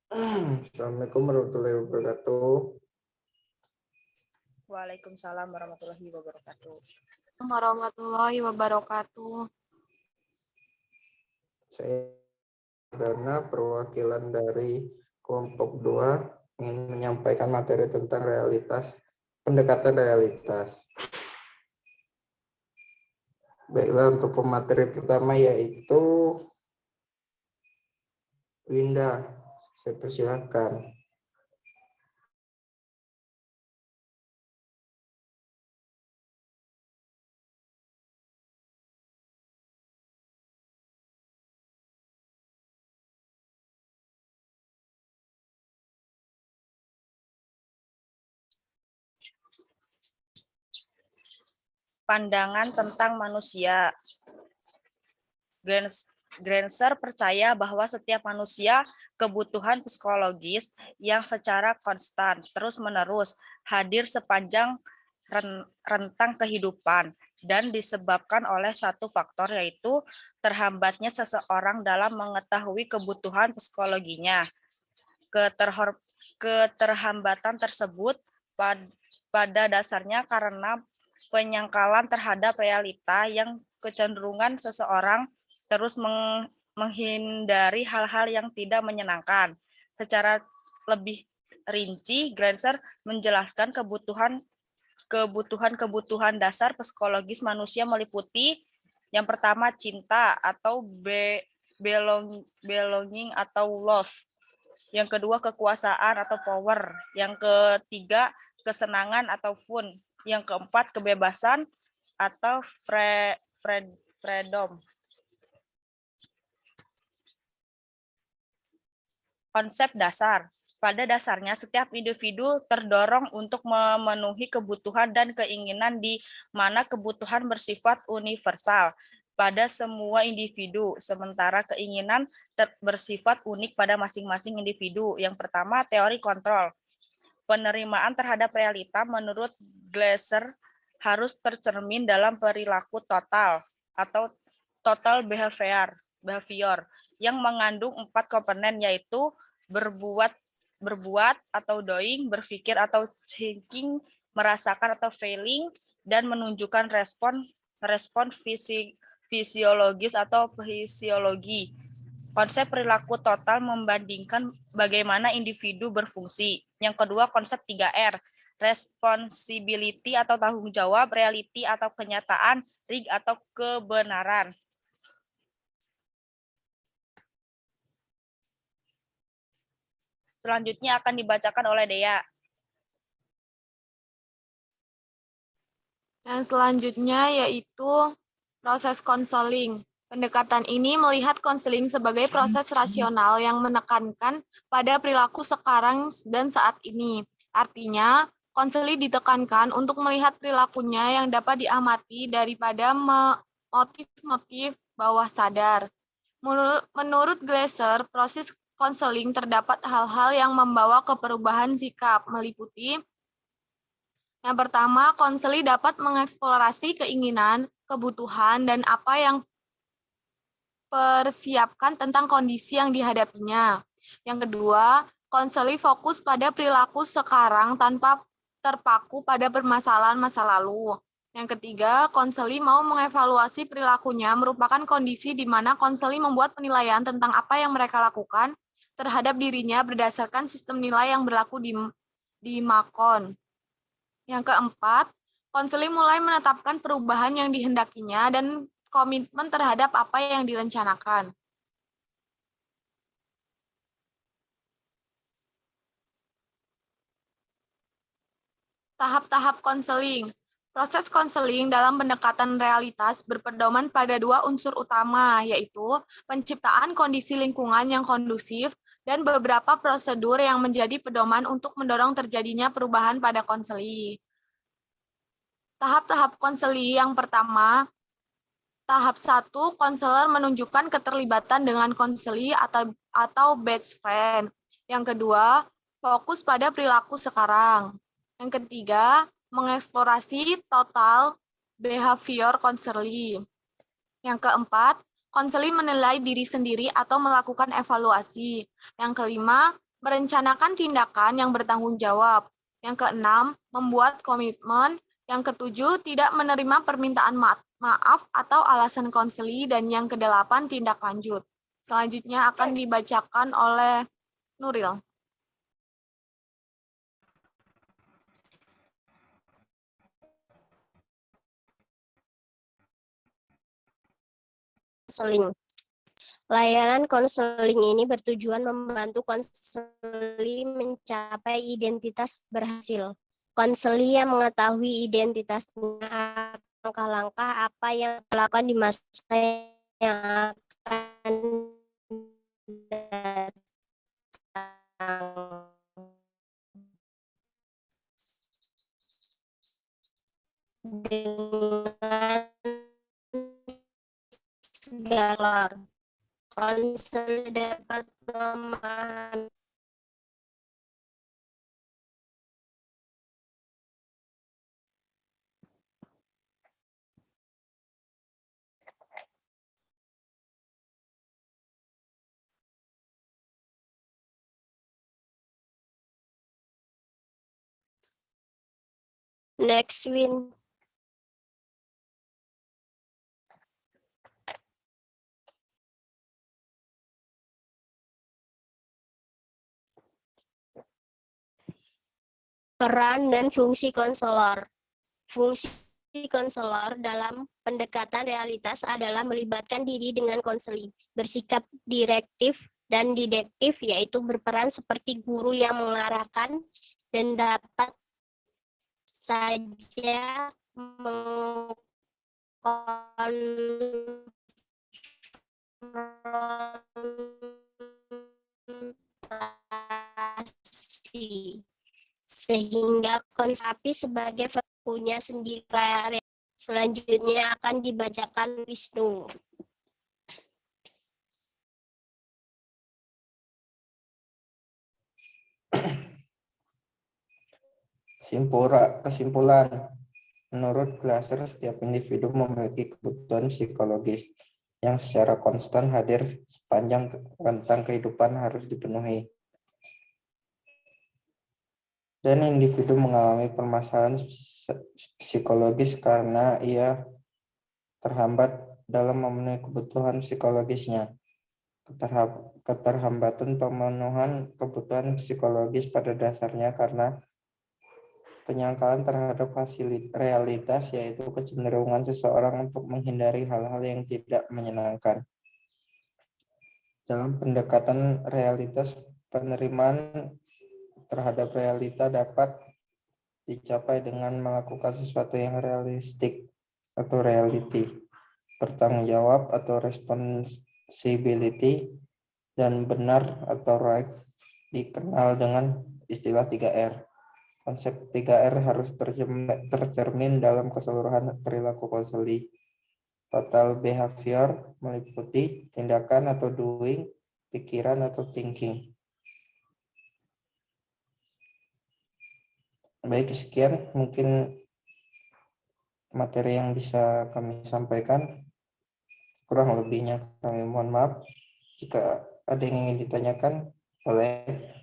Assalamualaikum warahmatullahi wabarakatuh. Waalaikumsalam warahmatullahi wabarakatuh. Warahmatullahi wabarakatuh. Saya Dana, perwakilan dari kelompok 2 ingin menyampaikan materi tentang pendekatan realitas. Baiklah, untuk pemateri pertama yaitu Winda. Saya persilahkan. Pandangan tentang manusia. Granser percaya bahwa setiap manusia kebutuhan psikologis yang secara konstan, terus-menerus hadir sepanjang rentang kehidupan dan disebabkan oleh satu faktor, yaitu terhambatnya seseorang dalam mengetahui kebutuhan psikologinya. Keterhambatan tersebut pada dasarnya karena penyangkalan terhadap realita yang kecenderungan seseorang terus menghindari hal-hal yang tidak menyenangkan. Secara lebih rinci, Granser menjelaskan kebutuhan dasar psikologis manusia meliputi yang pertama cinta atau belonging atau love. Yang kedua kekuasaan atau power. Yang ketiga kesenangan atau fun. Yang keempat kebebasan atau freedom. Konsep dasar. Pada dasarnya setiap individu terdorong untuk memenuhi kebutuhan dan keinginan, di mana kebutuhan bersifat universal pada semua individu, sementara keinginan bersifat unik pada masing-masing individu. Yang pertama, teori kontrol. Penerimaan terhadap realita menurut Glasser harus tercermin dalam perilaku total atau total behavior yang mengandung 4 komponen, yaitu berbuat atau doing, berpikir atau thinking, merasakan atau feeling, dan menunjukkan respon fisiologis atau fisiologi. Konsep perilaku total membandingkan bagaimana individu berfungsi. Yang kedua, konsep 3R. Responsibility atau tanggung jawab, reality atau kenyataan, rig atau kebenaran. Selanjutnya akan dibacakan oleh Dea. Dan selanjutnya yaitu proses konseling. Pendekatan ini melihat konseling sebagai proses rasional yang menekankan pada perilaku sekarang dan saat ini. Artinya, konseling ditekankan untuk melihat perilakunya yang dapat diamati daripada motif-motif bawah sadar. Menurut Glasser, proses konseling terdapat hal-hal yang membawa ke perubahan sikap, meliputi yang pertama, konseling dapat mengeksplorasi keinginan, kebutuhan, dan apa yang persiapkan tentang kondisi yang dihadapinya. Yang kedua, konseling fokus pada perilaku sekarang tanpa terpaku pada permasalahan masa lalu. Yang ketiga, konseling mau mengevaluasi perilakunya merupakan kondisi di mana konseling membuat penilaian tentang apa yang mereka lakukan terhadap dirinya berdasarkan sistem nilai yang berlaku di Makon. Yang keempat, konseling mulai menetapkan perubahan yang dihendakinya dan komitmen terhadap apa yang direncanakan. Tahap-tahap konseling. Proses konseling dalam pendekatan realitas berpedoman pada 2 unsur utama, yaitu penciptaan kondisi lingkungan yang kondusif dan beberapa prosedur yang menjadi pedoman untuk mendorong terjadinya perubahan pada konseling. Tahap-tahap konseling yang pertama, tahap 1, konselor menunjukkan keterlibatan dengan konseling atau best friend. Yang kedua, fokus pada perilaku sekarang. Yang ketiga, mengeksplorasi total behavior counseling. Yang keempat, konseling menilai diri sendiri atau melakukan evaluasi. Yang kelima, Merencanakan tindakan yang bertanggung jawab. Yang keenam, membuat komitmen. Yang ketujuh, tidak menerima permintaan maaf atau alasan konseli. Dan yang kedelapan, tindak lanjut. Selanjutnya akan dibacakan oleh Nuril. Konseling. Layanan konseling ini bertujuan membantu konseli mencapai identitas berhasil. Konseli yang mengetahui identitasnya, langkah-langkah apa yang dilakukan di masa yang akan datang. Dengan segala konsel dapat memahami next win. Peran dan fungsi konselor. Fungsi konselor dalam pendekatan realitas adalah melibatkan diri dengan konseli, bersikap direktif dan didektif, yaitu berperan seperti guru yang mengarahkan dan dapat saja mengkonfrontasi, sehingga konsep sebagai punya sendiri. Selanjutnya akan dibacakan Wisnu. Kesimpulan, menurut Glaser, setiap individu memiliki kebutuhan psikologis yang secara konstan hadir sepanjang rentang kehidupan harus dipenuhi. Dan individu mengalami permasalahan psikologis karena ia terhambat dalam memenuhi kebutuhan psikologisnya. Keterhambatan pemenuhan kebutuhan psikologis pada dasarnya karena penyangkalan terhadap realitas, yaitu kecenderungan seseorang untuk menghindari hal-hal yang tidak menyenangkan. Dalam pendekatan realitas, penerimaan terhadap realita dapat dicapai dengan melakukan sesuatu yang realistik atau reality, bertanggung jawab atau responsibility, dan benar atau right, dikenal dengan istilah 3R. Konsep 3R harus tercermin dalam keseluruhan perilaku konseli. Total behavior meliputi tindakan atau doing, pikiran atau thinking. Baik, sekian mungkin materi yang bisa kami sampaikan. Kurang lebihnya kami mohon maaf. Jika ada yang ingin ditanyakan, boleh.